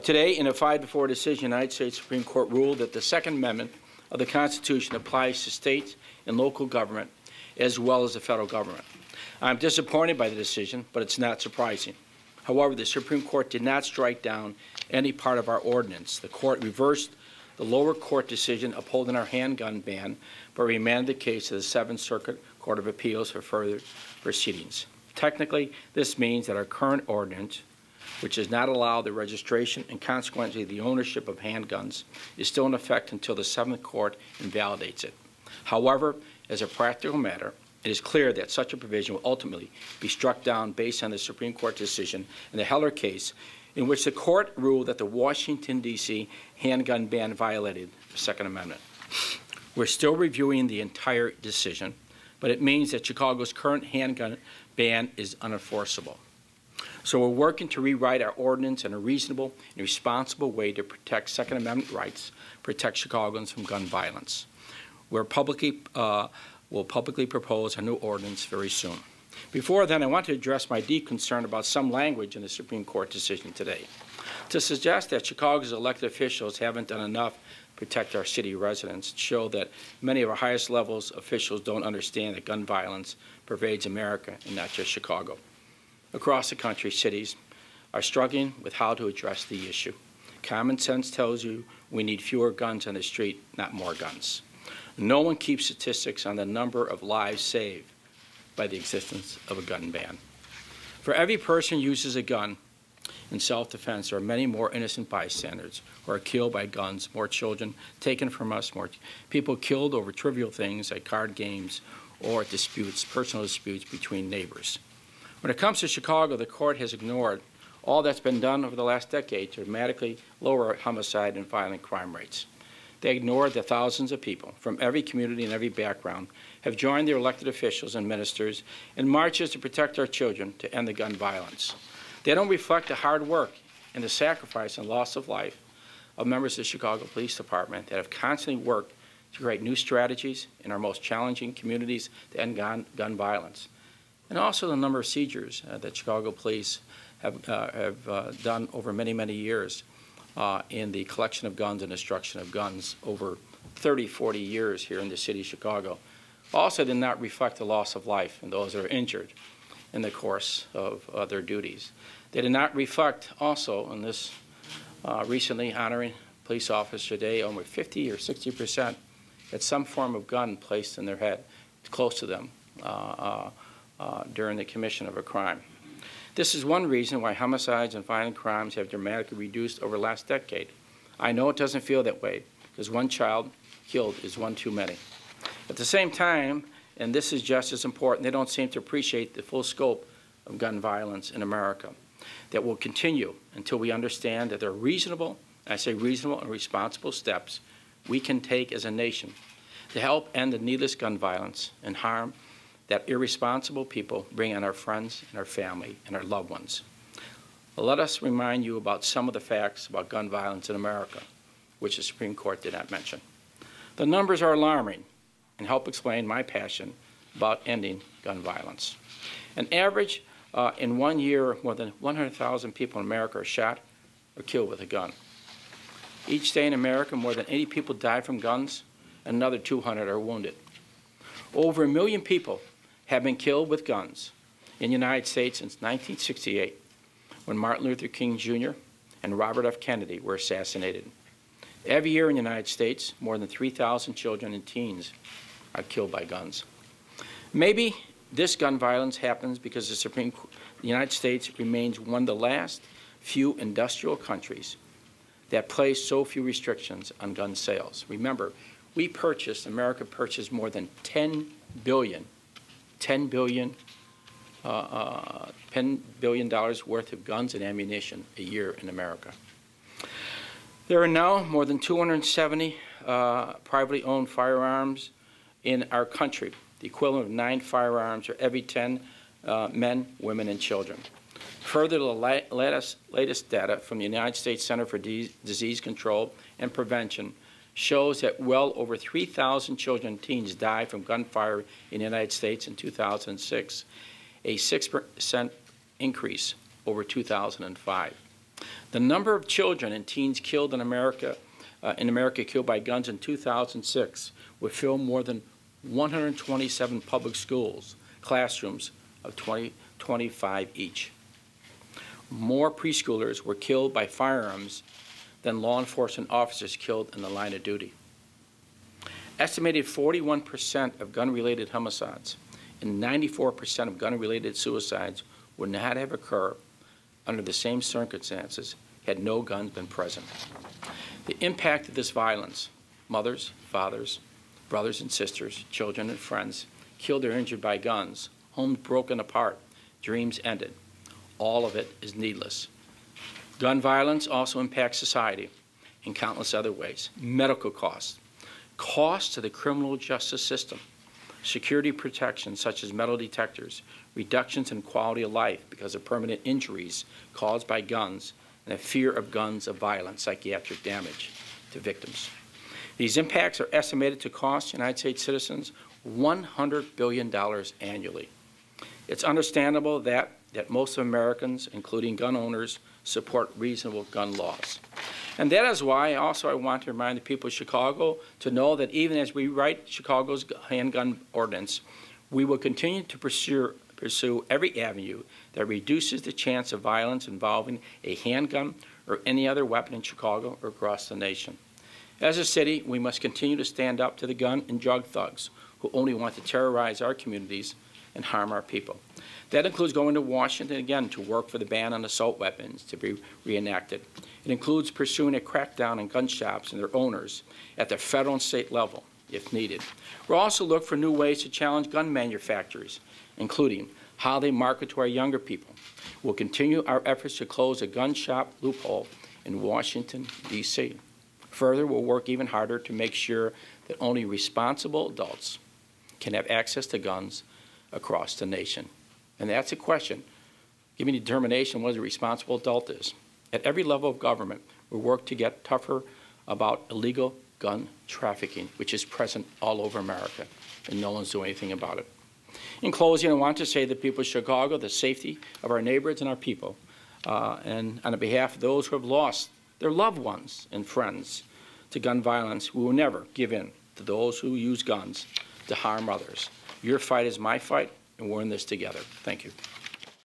Today, in a 5-4 decision, the United States Supreme Court ruled that the Second Amendment of the Constitution applies to states and local government as well as the federal government. I'm disappointed by the decision, but it's not surprising. However, the Supreme Court did not strike down any part of our ordinance. The court reversed the lower court decision upholding our handgun ban, but remanded the case to the Seventh Circuit Court of Appeals for further proceedings. Technically, this means that our current ordinance, which does not allow the registration and consequently the ownership of handguns, is still in effect until the Seventh Court invalidates it. However, as a practical matter, it is clear that such a provision will ultimately be struck down based on the Supreme Court decision in the Heller case, in which the court ruled that the Washington, D.C. handgun ban violated the Second Amendment. We're still reviewing the entire decision, but it means that Chicago's current handgun ban is unenforceable. So we're working to rewrite our ordinance in a reasonable and responsible way to protect Second Amendment rights, protect Chicagoans from gun violence. We'll publicly propose a new ordinance very soon. Before then, I want to address my deep concern about some language in the Supreme Court decision today. To suggest that Chicago's elected officials haven't done enough to protect our city residents show that many of our highest levels officials don't understand that gun violence pervades America and not just Chicago. Across the country, cities are struggling with how to address the issue. Common sense tells you we need fewer guns on the street, not more guns. No one keeps statistics on the number of lives saved by the existence of a gun ban. For every person who uses a gun in self-defense, there are many more innocent bystanders who are killed by guns, more children taken from us, more people killed over trivial things like card games or disputes, personal disputes between neighbors. When it comes to Chicago, the court has ignored all that's been done over the last decade to dramatically lower homicide and violent crime rates. They ignored that thousands of people from every community and every background have joined their elected officials and ministers in marches to protect our children to end the gun violence. They don't reflect the hard work and the sacrifice and loss of life of members of the Chicago Police Department that have constantly worked to create new strategies in our most challenging communities to end gun violence. And also the number of seizures that Chicago police have done over many, many years in the collection of guns and destruction of guns over 30, 40 years here in the city of Chicago. Also did not reflect the loss of life and those that are injured in the course of their duties. They did not reflect also in this recently honoring police officer today, almost 50 or 60% had some form of gun placed in their head close to them during the commission of a crime. This is one reason why homicides and violent crimes have dramatically reduced over the last decade. I know it doesn't feel that way because one child killed is one too many. At the same time, and this is just as important, they don't seem to appreciate the full scope of gun violence in America. That will continue until we understand that there are reasonable, I say reasonable and responsible steps we can take as a nation to help end the needless gun violence and harm that irresponsible people bring on our friends and our family and our loved ones. Let us remind you about some of the facts about gun violence in America, which the Supreme Court did not mention. The numbers are alarming and help explain my passion about ending gun violence. An average in 1 year, more than 100,000 people in America are shot or killed with a gun. Each day in America, more than 80 people die from guns, and another 200 are wounded. Over 1 million people have been killed with guns in the United States since 1968, when Martin Luther King Jr. and Robert F. Kennedy were assassinated. Every year in the United States, more than 3,000 children and teens are killed by guns. Maybe this gun violence happens because the United States remains one of the last few industrial countries that place so few restrictions on gun sales. Remember, America purchased more than $10 billion worth of guns and ammunition a year in America. There are now more than 270 privately owned firearms in our country, the equivalent of 9 firearms for every 10 men, women, and children. Further, the latest data from the United States Center for Disease Control and Prevention shows that well over 3,000 children and teens died from gunfire in the United States in 2006, a 6% increase over 2005. The number of children and teens killed in America killed by guns in 2006 would fill more than 127 public schools, classrooms of 25 each. More preschoolers were killed by firearms than law enforcement officers killed in the line of duty. Estimated 41% of gun-related homicides and 94% of gun-related suicides would not have occurred under the same circumstances had no guns been present. The impact of this violence, mothers, fathers, brothers and sisters, children and friends, killed or injured by guns, homes broken apart, dreams ended. All of it is needless. Gun violence also impacts society in countless other ways. Medical costs, costs to the criminal justice system, security protection such as metal detectors, reductions in quality of life because of permanent injuries caused by guns, and a fear of guns of violence, psychiatric damage to victims. These impacts are estimated to cost United States citizens $100 billion annually. It's understandable that most Americans, including gun owners, support reasonable gun laws. And that is why also I want to remind the people of Chicago to know that even as we write Chicago's handgun ordinance, we will continue to pursue every avenue that reduces the chance of violence involving a handgun or any other weapon in Chicago or across the nation. As a city, we must continue to stand up to the gun and drug thugs who only want to terrorize our communities and harm our people. That includes going to Washington again to work for the ban on assault weapons to be reenacted. It includes pursuing a crackdown on gun shops and their owners at the federal and state level, if needed. We'll also look for new ways to challenge gun manufacturers, including how they market to our younger people. We'll continue our efforts to close a gun shop loophole in Washington, D.C. Further, we'll work even harder to make sure that only responsible adults can have access to guns across the nation. And that's a question. Give me determination what a responsible adult is. At every level of government, we work to get tougher about illegal gun trafficking, which is present all over America, and no one's doing anything about it. In closing, I want to say to the people of Chicago, the safety of our neighbors and our people, and on behalf of those who have lost their loved ones and friends to gun violence, we will never give in to those who use guns to harm others. Your fight is my fight, and we're in this together. Thank you.